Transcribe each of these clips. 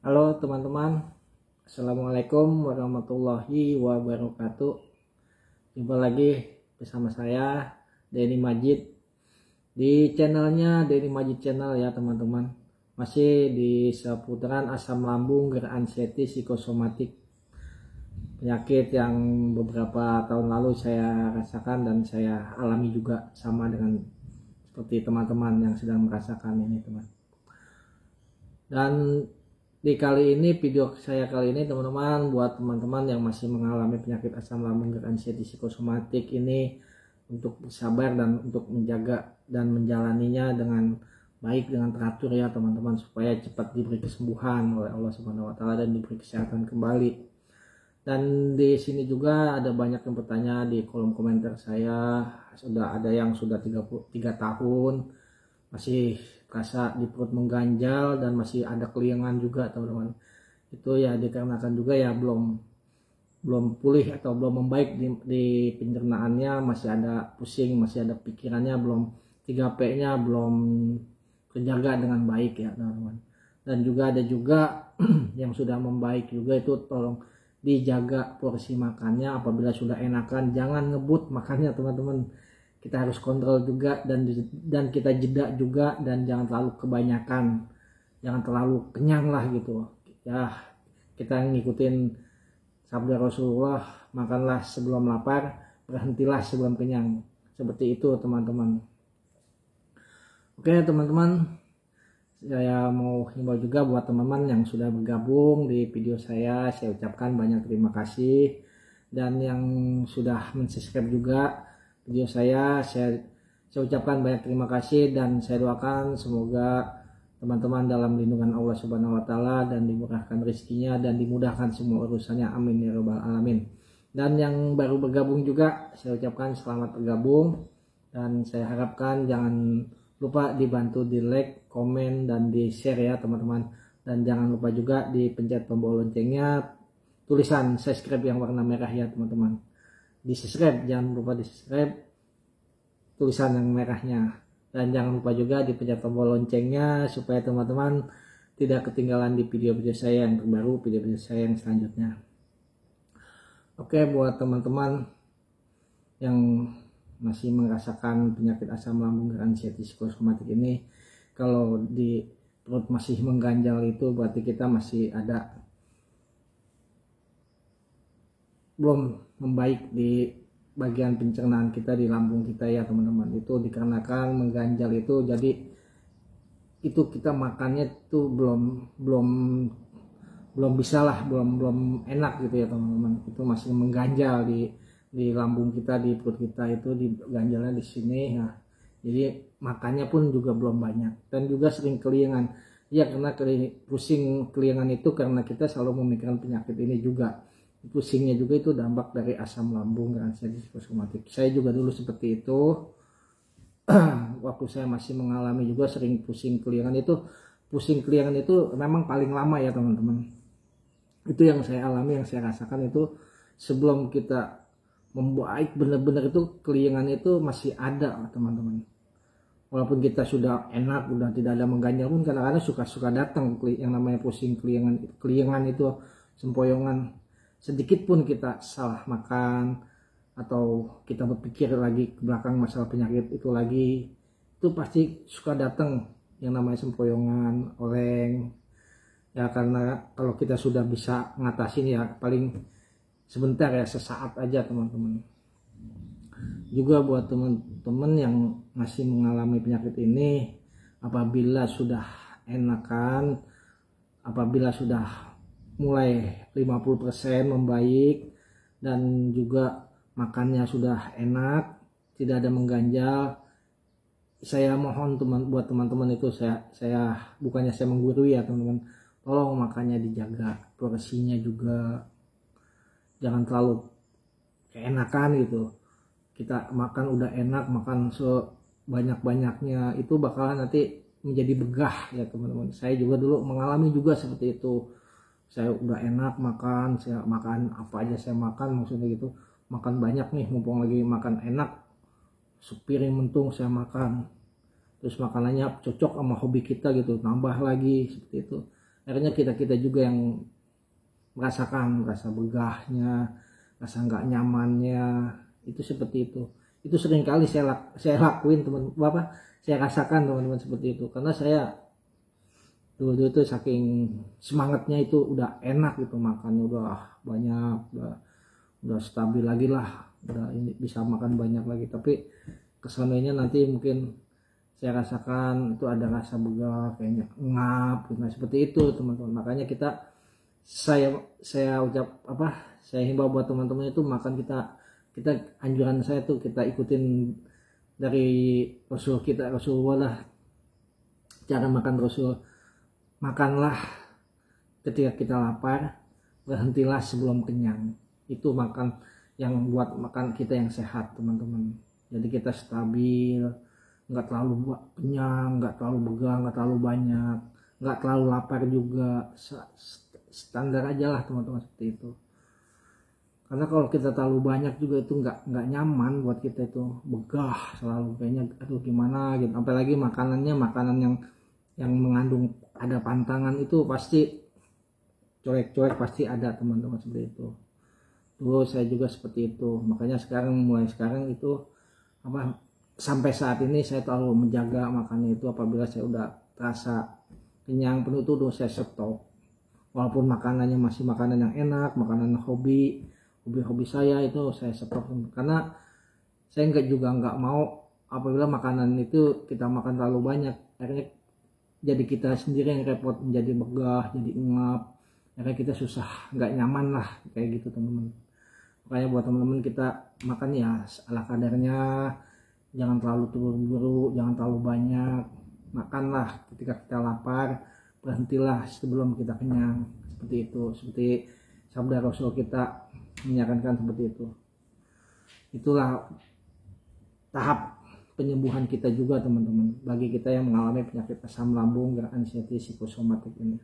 Halo teman-teman, Assalamualaikum warahmatullahi wabarakatuh. Jumpa lagi bersama saya Denny Majid di channelnya Denny Majid Channel ya teman-teman. Masih di seputaran asam lambung, anxiety, psikosomatik, penyakit yang beberapa tahun lalu saya rasakan dan saya alami juga sama dengan seperti teman-teman yang sedang merasakan ini teman. Dan di kali ini video saya kali ini teman-teman, buat teman-teman yang masih mengalami penyakit asam lambung, anxiety, psikosomatik ini, untuk bersabar dan untuk menjaga dan menjalaninya dengan baik, dengan teratur ya teman-teman, supaya cepat diberi kesembuhan oleh Allah Subhanahu wa taala dan diberi kesehatan kembali. Dan di sini juga ada banyak yang bertanya di kolom komentar saya, sudah ada yang sudah 33 tahun masih rasa di perut mengganjal dan masih ada keliengan juga teman-teman. Itu ya dikarenakan juga ya belum pulih atau belum membaik di pencernaannya, masih ada pusing, masih ada pikirannya belum 3P-nya belum terjaga dengan baik ya teman-teman. Dan juga ada juga yang sudah membaik juga, itu tolong dijaga porsi makannya. Apabila sudah enakan jangan ngebut makannya teman-teman, kita harus kontrol juga dan kita jeda juga, dan jangan terlalu kebanyakan, jangan terlalu kenyang lah gitu ya. Kita ngikutin sabda Rasulullah, makanlah sebelum lapar, berhentilah sebelum kenyang, seperti itu teman-teman. Oke teman-teman, saya mau himbau juga buat teman-teman yang sudah bergabung di video saya ucapkan banyak terima kasih. Dan yang sudah mensubscribe juga video saya ucapkan banyak terima kasih, dan saya doakan semoga teman-teman dalam lindungan Allah Subhanahu wa taala dan dimurahkan rezekinya dan dimudahkan semua urusannya, amin ya rabbal alamin. Dan yang baru bergabung juga saya ucapkan selamat bergabung, dan saya harapkan jangan lupa dibantu di like, komen, dan di share ya teman-teman. Dan jangan lupa juga dipencet tombol loncengnya, tulisan subscribe yang warna merah ya teman-teman. Di subscribe, jangan lupa di subscribe, tulisan yang merahnya. Dan jangan lupa juga dipencet tombol loncengnya supaya teman-teman tidak ketinggalan di video-video saya yang terbaru, video-video saya yang selanjutnya. Oke, buat teman-teman yang masih merasakan penyakit asam lambung, anxiety, psikosomatik ini, kalau di perut masih mengganjal itu berarti kita masih ada belum membaik di bagian pencernaan kita, di lambung kita ya teman-teman. Itu dikarenakan mengganjal itu, jadi itu kita makannya itu belum bisa lah, belum enak gitu ya teman-teman. Itu masih mengganjal di lambung kita, di perut kita, itu di ganjalnya di sini ya. Jadi makannya pun juga belum banyak, dan juga sering keliengan ya, karena pusing keliengan itu karena kita selalu memikirkan penyakit ini juga. Pusingnya juga itu dampak dari asam lambung, anxiety, psikosomatik. Saya juga dulu seperti itu. Waktu saya masih mengalami juga sering pusing keliengan itu. Pusing keliengan itu memang paling lama ya teman-teman. Itu yang saya alami, yang saya rasakan itu sebelum kita membaik benar-benar, itu keliengan itu masih ada teman-teman. Walaupun kita sudah enak, udah tidak ada mengganjal pun kadang-kadang suka datang yang namanya pusing keliengan itu, sempoyongan. Sedikit pun kita salah makan atau kita berpikir lagi ke belakang masalah penyakit itu lagi, itu pasti suka datang yang namanya sempoyongan, oleng ya. Karena kalau kita sudah bisa ngatasin ya paling sebentar ya, sesaat aja teman-teman. Juga buat teman-teman yang masih mengalami penyakit ini, apabila sudah enakan, apabila sudah mulai 50% membaik, dan juga makannya sudah enak, tidak ada mengganjal, saya mohon buat teman-teman itu, saya bukannya saya menggurui ya teman-teman, tolong makannya dijaga, porsinya juga jangan terlalu keenakan gitu. Kita makan udah enak, makan sebanyak-banyaknya, itu bakalan nanti menjadi begah ya teman-teman. Saya juga dulu mengalami juga seperti itu. Saya udah enak makan, saya makan apa aja saya makan, maksudnya gitu, makan banyak nih, mumpung lagi makan enak, sepiring mentung saya makan, terus makanannya cocok sama hobi kita gitu, nambah lagi seperti itu. akhirnya kita juga yang merasakan rasa begahnya, rasa nggak nyamannya, itu seperti itu sering kali saya lakuin teman-teman, saya rasakan teman-teman seperti itu, karena saya dulu itu saking semangatnya itu udah enak gitu, makannya udah banyak, udah stabil lagi lah, udah ini bisa makan banyak lagi, tapi kesananya nanti mungkin saya rasakan itu ada rasa begah, kayaknya ngap gitu. Nah, seperti itu teman-teman. Makanya saya himbau buat teman-teman itu makan, kita anjuran saya tuh kita ikutin dari Rasulullah lah, cara makan Rasul. Makanlah ketika kita lapar, berhentilah sebelum kenyang. Itu makan yang buat makan kita yang sehat teman-teman. Jadi kita stabil, nggak terlalu kenyang, nggak terlalu begah, nggak terlalu banyak, nggak terlalu lapar juga, standar aja lah teman-teman, seperti itu. Karena kalau kita terlalu banyak juga itu nggak nyaman buat kita, itu begah selalu, kayaknya aduh gimana gitu. Apalagi makanannya makanan yang mengandung ada pantangan, itu pasti colek-colek pasti ada teman-teman, seperti itu. Dulu saya juga seperti itu, makanya mulai sekarang itu sampai saat ini saya terlalu menjaga makannya itu. Apabila saya udah terasa kenyang penuh itu saya stop, walaupun makanannya masih makanan yang enak, makanan hobi saya, itu saya stop, karena saya nggak mau apabila makanan itu kita makan terlalu banyak, akhirnya jadi kita sendiri yang repot, menjadi begah, jadi ngap, akhirnya kita susah, nggak nyaman lah kayak gitu teman-teman. Makanya buat teman-teman, kita makan ya ala kadarnya, jangan terlalu terburu-buru, jangan terlalu banyak. Makanlah ketika kita lapar, berhentilah sebelum kita kenyang, seperti itu. Seperti sabda Rasul kita menyarankan seperti itu. Itulah tahap penyembuhan kita juga teman-teman, bagi kita yang mengalami penyakit asam lambung dan anxiety psikosomatik ini.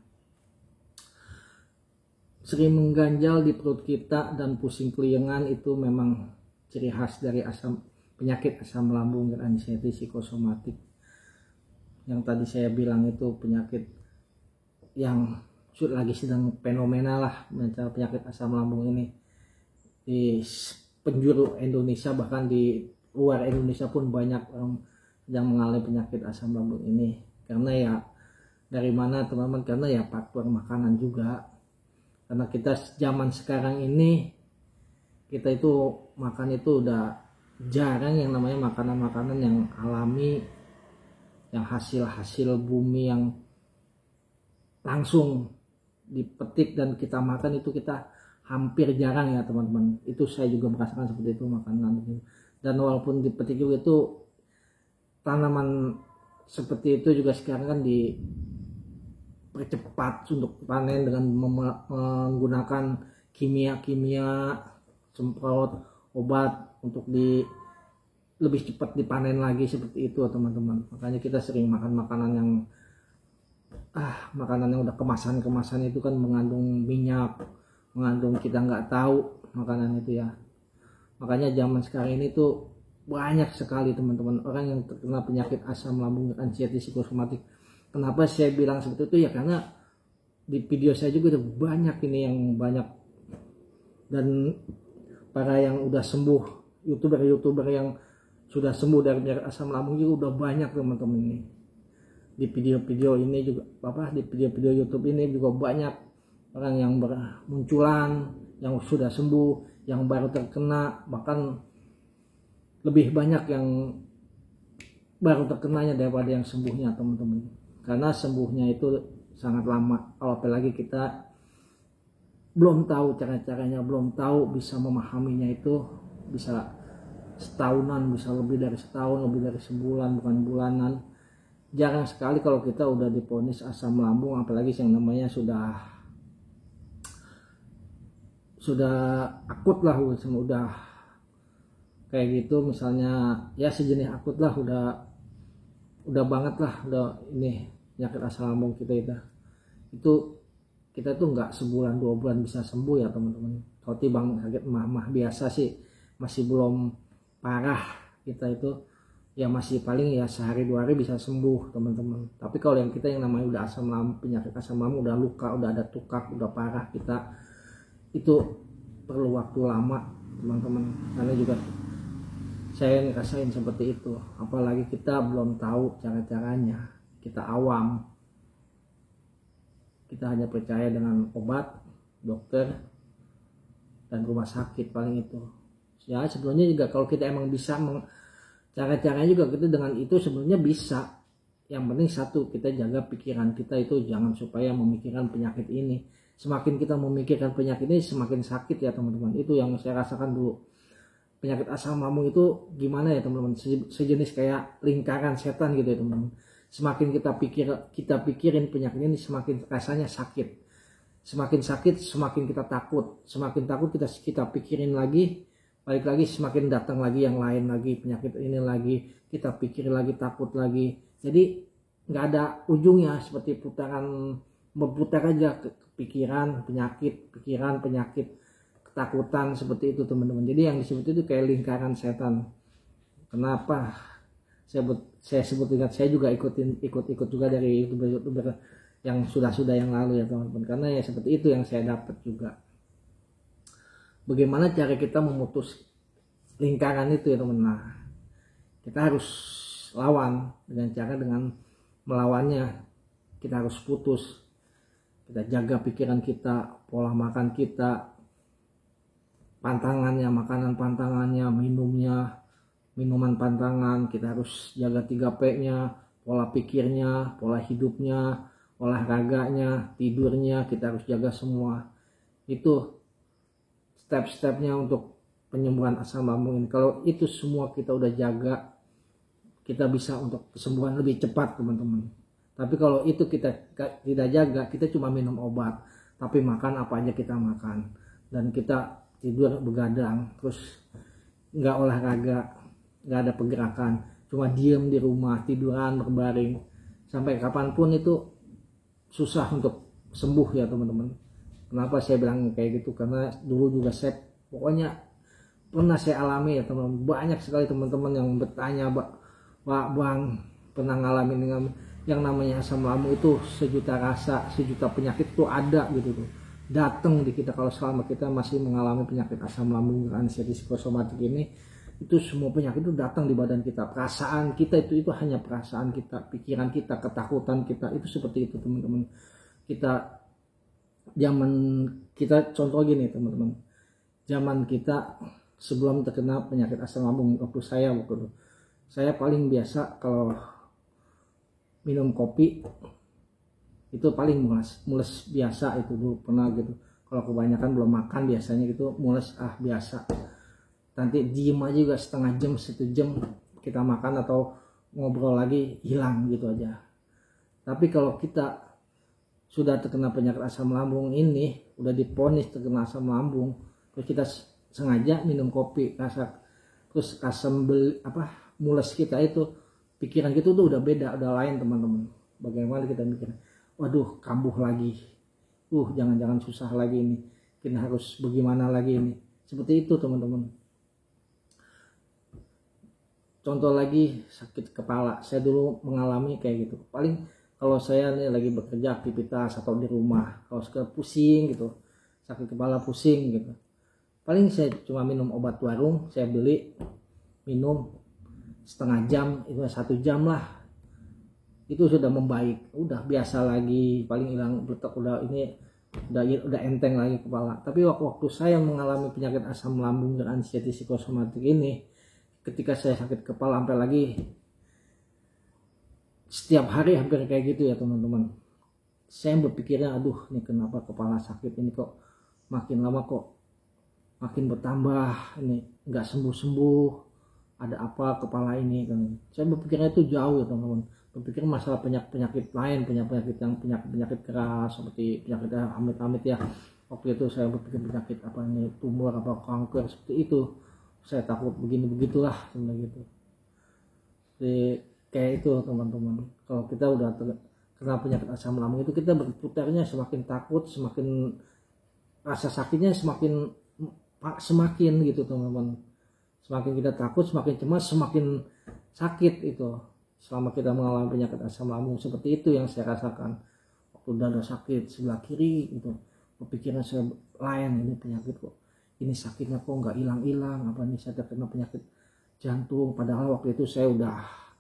Sering mengganjal di perut kita dan pusing keliengan, itu memang ciri khas dari penyakit asam lambung dan anxiety psikosomatik. Yang tadi saya bilang itu penyakit yang lagi sedang fenomenal lah, penyakit asam lambung ini di penjuru Indonesia, bahkan di luar Indonesia pun banyak orang yang mengalami penyakit asam lambung ini. Karena ya dari mana teman-teman? Karena ya faktor makanan juga. Karena kita zaman sekarang ini, kita itu makan itu udah jarang yang namanya makanan-makanan yang alami, yang hasil bumi, yang langsung dipetik dan kita makan, itu kita hampir jarang ya teman-teman. Itu saya juga merasakan seperti itu, makanan itu. Dan walaupun dipetik juga, itu tanaman seperti itu juga sekarang kan dipercepat untuk panen dengan menggunakan kimia semprot obat untuk lebih cepat dipanen lagi, seperti itu teman-teman. Makanya kita sering makan makanan yang udah kemasan itu kan mengandung minyak, mengandung, kita nggak tahu makanan itu ya. Makanya zaman sekarang ini tuh banyak sekali teman-teman orang yang terkena penyakit asam lambung dan anxiety psikosomatik. Kenapa saya bilang seperti itu ya, karena di video saya juga udah banyak ini yang banyak, dan para yang udah sembuh, youtuber yang sudah sembuh dari penyakit asam lambung juga udah banyak teman-teman ini. Di video-video ini juga di video-video YouTube ini juga banyak orang yang bermunculan, yang sudah sembuh, yang baru terkena, bahkan lebih banyak yang baru terkenanya daripada yang sembuhnya teman-teman. Karena sembuhnya itu sangat lama, apalagi kita belum tahu cara-caranya, belum tahu bisa memahaminya, itu bisa setahunan, bisa lebih dari setahun, lebih dari sebulan, bukan bulanan. Jarang sekali kalau kita udah divonis asam lambung, apalagi yang namanya sudah akut lah, udah kayak gitu, misalnya ya sejenis akut lah, udah banget lah, udah ini penyakit asam lambung itu kita tuh nggak sebulan 2 bulan bisa sembuh ya teman-teman. Kalau sakit mah biasa sih masih belum parah, kita itu ya masih paling ya sehari 2 hari bisa sembuh teman-teman. Tapi kalau yang kita yang namanya udah asam lambung, penyakit asam lambung, udah luka, udah ada tukak, udah parah, kita itu perlu waktu lama teman-teman. Karena juga saya ngerasain seperti itu, apalagi kita belum tahu cara-caranya, kita awam, kita hanya percaya dengan obat, dokter, dan rumah sakit paling itu. Ya sebenarnya juga kalau kita emang bisa cara-caranya juga kita dengan itu sebenarnya bisa. Yang penting satu, kita jaga pikiran kita itu jangan supaya memikirkan penyakit ini. Semakin kita memikirkan penyakit ini semakin sakit ya teman-teman. Itu yang saya rasakan dulu. Penyakit asam lambung itu gimana ya teman-teman? Sejenis kayak lingkaran setan gitu ya teman-teman. Semakin kita pikirin penyakit ini semakin rasanya sakit. Semakin sakit semakin kita takut. Semakin takut kita pikirin lagi. Balik lagi semakin datang lagi yang lain lagi, penyakit ini lagi, kita pikirin lagi, takut lagi. Jadi nggak ada ujungnya, seperti putaran berputar aja ke pikiran, penyakit, ketakutan, seperti itu teman-teman. Jadi yang disebut itu kayak lingkaran setan. Kenapa saya sebut dengan saya juga ikut juga dari youtuber yang sudah yang lalu ya teman-teman. Karena ya seperti itu yang saya dapat juga. Bagaimana cara kita memutus lingkaran itu ya teman. Nah, kita harus lawan dengan melawannya. Kita harus putus. Kita jaga pikiran kita, pola makan kita, pantangannya, makanan pantangannya, minuman pantangan. Kita harus jaga 3P-nya, pola pikirnya, pola hidupnya, olahraganya, tidurnya. Kita harus jaga semua. Itu step-stepnya untuk penyembuhan asam lambung ini. Kalau itu semua kita udah jaga, kita bisa untuk kesembuhan lebih cepat teman-teman. Tapi kalau itu kita tidak jaga, kita cuma minum obat, tapi makan apa aja kita makan, dan kita tidur begadang, terus nggak olahraga, nggak ada pergerakan, cuma diem di rumah, tiduran, berbaring, sampai kapanpun itu susah untuk sembuh ya teman-teman. Kenapa saya bilang kayak gitu? Karena dulu juga saya pokoknya pernah saya alami ya teman-teman. Banyak sekali teman-teman yang bertanya, Bang, pernah ngalamin dengan yang namanya asam lambung itu, sejuta rasa, sejuta penyakit itu ada gitu tuh. Datang di kita kalau selama kita masih mengalami penyakit asam lambung anxiety psikosomatik ini, itu semua penyakit itu datang di badan kita. Perasaan kita itu hanya perasaan kita, pikiran kita, ketakutan kita, itu seperti itu teman-teman. Kita contoh gini teman-teman, zaman kita sebelum terkena penyakit asam lambung, waktu saya paling biasa kalau minum kopi itu paling mules biasa itu dulu pernah gitu. Kalau kebanyakan belum makan biasanya gitu mules biasa. Nanti diem aja juga setengah jam, 1 jam kita makan atau ngobrol lagi hilang gitu aja. Tapi kalau kita sudah terkena penyakit asam lambung ini, udah diponis terkena asam lambung, terus kita sengaja minum kopi, terus mules kita itu, pikiran kita tuh udah beda, udah lain teman-teman. Bagaimana kita mikir, waduh kambuh lagi, jangan-jangan susah lagi ini, kita harus bagaimana lagi ini, seperti itu teman-teman. Contoh lagi sakit kepala, saya dulu mengalami kayak gitu. Paling kalau saya nih lagi bekerja aktivitas atau di rumah, kalau suka pusing gitu, sakit kepala pusing gitu, paling saya cuma minum obat warung, saya beli, minum setengah jam, itu 1 jam lah, itu sudah membaik, udah biasa lagi, paling hilang betok, udah enteng lagi kepala. Tapi waktu saya mengalami penyakit asam lambung dan anxiety psikosomatik ini, ketika saya sakit kepala sampai lagi setiap hari hampir kayak gitu ya teman-teman, saya berpikirnya aduh ini kenapa kepala sakit ini kok makin lama kok makin bertambah, ini nggak sembuh-sembuh, ada apa kepala ini kan. Saya berpikirnya itu jauh ya teman-teman, berpikir masalah penyakit lain, penyakit keras, seperti penyakit amit-amit ya. Waktu itu saya berpikir penyakit apa ini, tumor apa kanker, seperti itu. Saya takut begitulah sebenarnya gitu. Jadi kayak itu teman-teman, kalau kita udah kena penyakit asam lambung itu, kita berputarnya semakin takut, semakin rasa sakitnya semakin gitu teman-teman. Semakin kita takut, semakin cemas, semakin sakit itu. Selama kita mengalami penyakit asam lambung seperti itu yang saya rasakan. Waktu dada sakit sebelah kiri itu, kepikiran saya lain, ini penyakit kok, ini sakitnya kok nggak hilang-hilang, apa nih saya terkena penyakit jantung, padahal waktu itu saya udah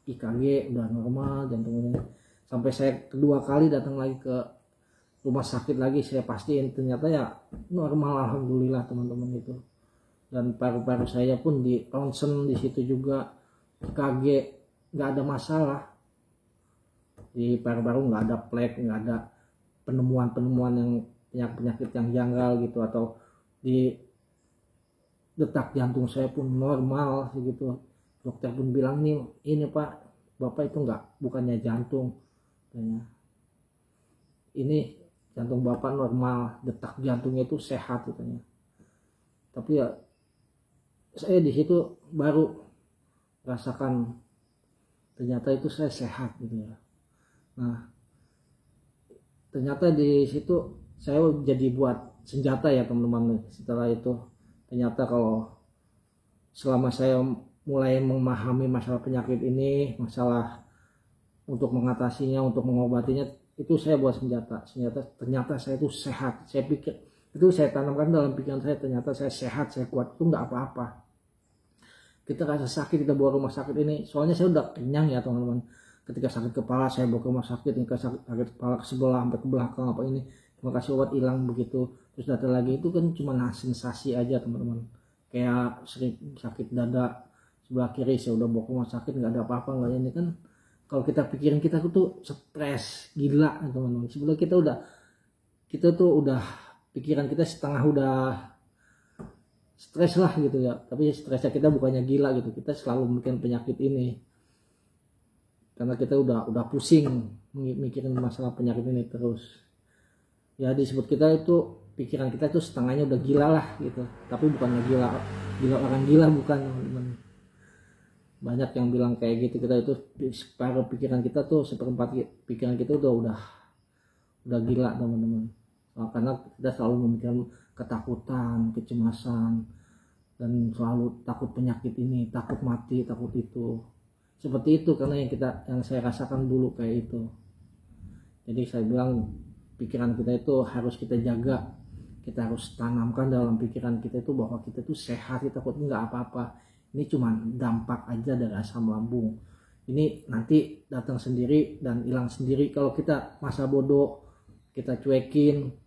IKG udah normal jantungnya. Sampai saya kedua kali datang lagi ke rumah sakit lagi, saya pastiin ternyata ya normal, alhamdulillah teman-teman itu. Dan paru-paru saya pun di ronsen di situ juga, IKG nggak ada masalah, di paru-paru nggak ada plek, nggak ada penemuan yang penyakit yang janggal gitu, atau di detak jantung saya pun normal gitu. Dokter pun bilang nih, ini Pak, Bapak itu bukannya jantung, ini jantung Bapak normal, detak jantungnya itu sehat katanya. Tapi ya saya di situ baru rasakan ternyata itu saya sehat gitu ya. Nah, ternyata di situ saya jadi buat senjata ya teman-teman. Setelah itu ternyata kalau selama saya mulai memahami masalah penyakit ini, masalah untuk mengatasinya, untuk mengobatinya, itu saya buat senjata. Ternyata saya itu sehat. Saya pikir itu, saya tanamkan dalam pikiran saya, ternyata saya sehat, saya kuat, itu nggak apa-apa. Kita rasa sakit, kita bawa ke rumah sakit ini, soalnya saya udah kenyang ya teman-teman. Ketika sakit kepala saya bawa ke rumah sakit, ini sakit kepala ke sebelah sampai ke belakang apa ini, cuma kasih obat hilang begitu, terus datang lagi, itu kan cuma sensasi aja teman-teman. Kayak sering sakit dada sebelah kiri, saya udah bawa ke rumah sakit nggak ada apa-apa, nggak ini kan. Kalau kita pikirin kita tuh stres gila teman-teman. Sebenarnya kita tuh udah pikiran kita setengah udah stres lah gitu ya, tapi stresnya kita bukannya gila gitu, kita selalu mikirin penyakit ini karena kita udah pusing mikirin masalah penyakit ini terus ya. Disebut kita itu pikiran kita itu setengahnya udah gila lah gitu, tapi bukannya gila orang gila, bukan teman-teman. Banyak yang bilang kayak gitu, kita itu separuh pikiran kita tuh, seperempat pikiran kita udah gila teman-teman. Karena kita selalu memikirkan ketakutan, kecemasan, dan selalu takut penyakit ini, takut mati, takut itu. Seperti itu karena yang saya rasakan dulu kayak itu. Jadi saya bilang pikiran kita itu harus kita jaga, kita harus tanamkan dalam pikiran kita itu bahwa kita itu sehat, kita kok nggak apa-apa. Ini cuma dampak aja dari asam lambung. Ini nanti datang sendiri dan hilang sendiri kalau kita masa bodoh, kita cuekin.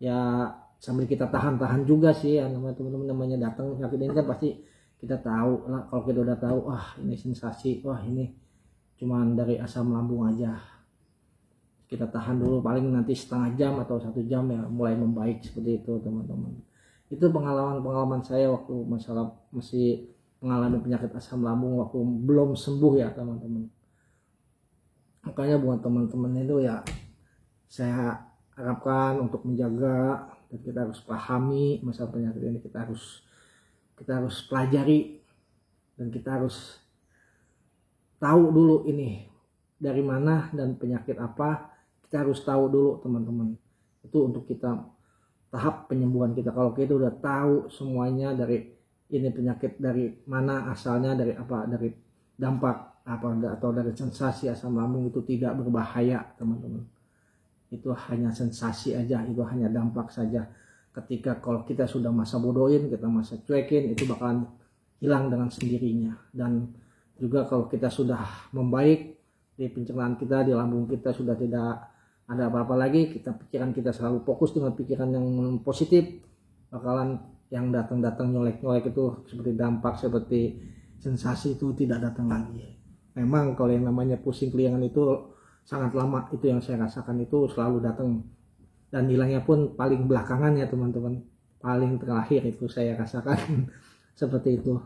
Ya sambil kita tahan juga sih ya, namanya teman-teman, namanya datang sakit ini kan pasti kita tahu lah. Kalau kita udah tahu, wah ini sensasi, wah ini cuman dari asam lambung aja, kita tahan dulu, paling nanti setengah jam atau 1 jam ya mulai membaik seperti itu teman-teman. Itu pengalaman saya waktu masih mengalami penyakit asam lambung, waktu belum sembuh ya teman-teman. Makanya buat teman-teman itu ya saya harapkan untuk menjaga, dan kita harus pahami masalah penyakit ini, kita harus pelajari, dan kita harus tahu dulu ini dari mana dan penyakit apa, kita harus tahu dulu teman-teman. Itu untuk kita tahap penyembuhan kita. Kalau kita udah tahu semuanya dari ini penyakit dari mana asalnya, dari apa, dari dampak apa, atau dari sensasi asam lambung, itu tidak berbahaya teman-teman. Itu hanya sensasi aja, itu hanya dampak saja. Ketika kalau kita sudah masa bodohin, kita masa cuekin, itu bakalan hilang dengan sendirinya. Dan juga kalau kita sudah membaik di pencernaan kita, di lambung kita sudah tidak ada apa-apa lagi, pikiran kita selalu fokus dengan pikiran yang positif, bakalan yang datang nyolek-nyolek itu seperti dampak, seperti sensasi itu tidak datang lagi. Memang kalau yang namanya pusing keliangan itu sangat lama, itu yang saya rasakan itu selalu datang, dan hilangnya pun paling belakangan ya teman-teman, paling terakhir itu saya rasakan seperti itu.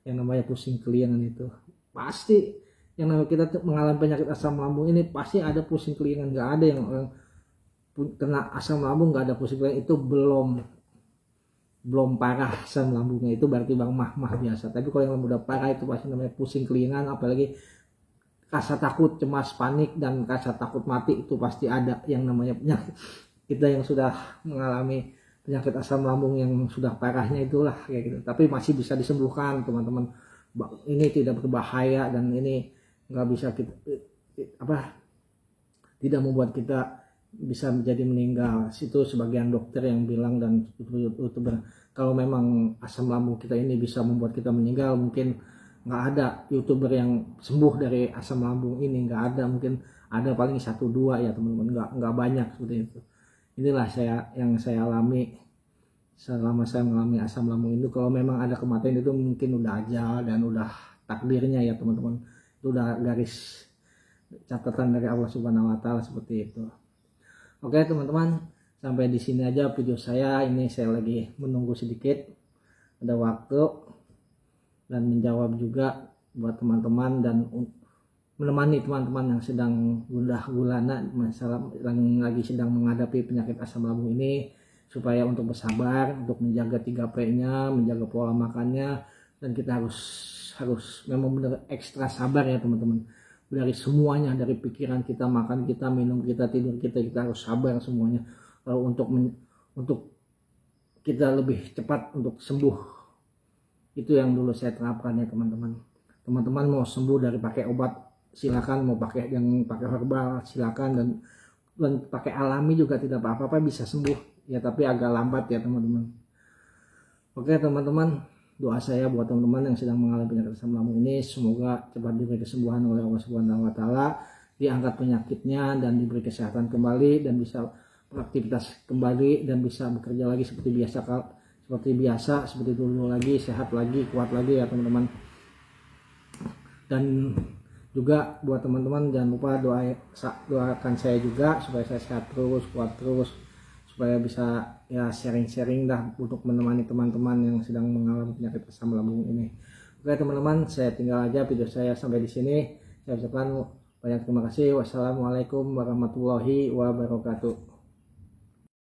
Yang namanya pusing keliangan itu pasti, yang namanya kita mengalami penyakit asam lambung ini pasti ada pusing keliangan. Nggak ada yang orang kena asam lambung nggak ada pusing keliangan, itu belum parah asam lambungnya, itu berarti bang mah biasa. Tapi kalau yang udah parah itu pasti namanya pusing keliangan, apalagi rasa takut, cemas, panik, dan rasa takut mati, itu pasti ada. Yang namanya penyakit kita yang sudah mengalami penyakit asam lambung yang sudah parahnya itulah kayak gitu. Tapi masih bisa disembuhkan teman-teman. ini tidak berbahaya dan ini nggak bisa kita tidak membuat kita bisa menjadi meninggal. Itu sebagian dokter yang bilang dan youtuber. Kalau memang asam lambung kita ini bisa membuat kita meninggal, mungkin nggak ada youtuber yang sembuh dari asam lambung ini, nggak ada. Mungkin ada paling 1-2 ya teman-teman, nggak banyak seperti itu. Inilah yang saya alami selama saya mengalami asam lambung itu. Kalau memang ada kematian itu mungkin udah ajal dan udah takdirnya ya teman-teman, itu udah garis catatan dari Allah Subhanahu wa Ta'ala seperti itu. Oke teman-teman, sampai di sini aja video saya. Ini saya lagi menunggu sedikit ada waktu dan menjawab juga buat teman-teman dan menemani teman-teman yang sedang gundah gulana masalah yang lagi sedang menghadapi penyakit asam lambung ini, supaya untuk bersabar, untuk menjaga 3P-nya, menjaga pola makannya, dan kita harus memang benar ekstra sabar ya teman-teman. Dari semuanya, dari pikiran kita, makan kita, minum kita, tidur kita harus sabar semuanya. Kalau untuk kita lebih cepat untuk sembuh, itu yang dulu saya terapkan ya teman-teman. Teman-teman mau sembuh dari pakai obat silakan, mau pakai herbal silakan, dan pakai alami juga tidak apa-apa, bisa sembuh ya, tapi agak lambat ya teman-teman. Oke teman-teman, doa saya buat teman-teman yang sedang mengalami penyakit asam lambung ini, semoga cepat diberi kesembuhan oleh Allah Subhanahu wa Ta'ala, diangkat penyakitnya dan diberi kesehatan kembali, dan bisa beraktivitas kembali dan bisa bekerja lagi seperti biasa, seperti dulu lagi, sehat lagi, kuat lagi ya teman-teman. Dan juga buat teman-teman jangan lupa doakan saya juga supaya saya sehat terus, kuat terus, supaya bisa ya sharing-sharing dah untuk menemani teman-teman yang sedang mengalami penyakit asam lambung ini. Oke teman-teman, saya tinggal aja video saya sampai di sini. Saya ucapkan banyak terima kasih. Wassalamualaikum warahmatullahi wabarakatuh.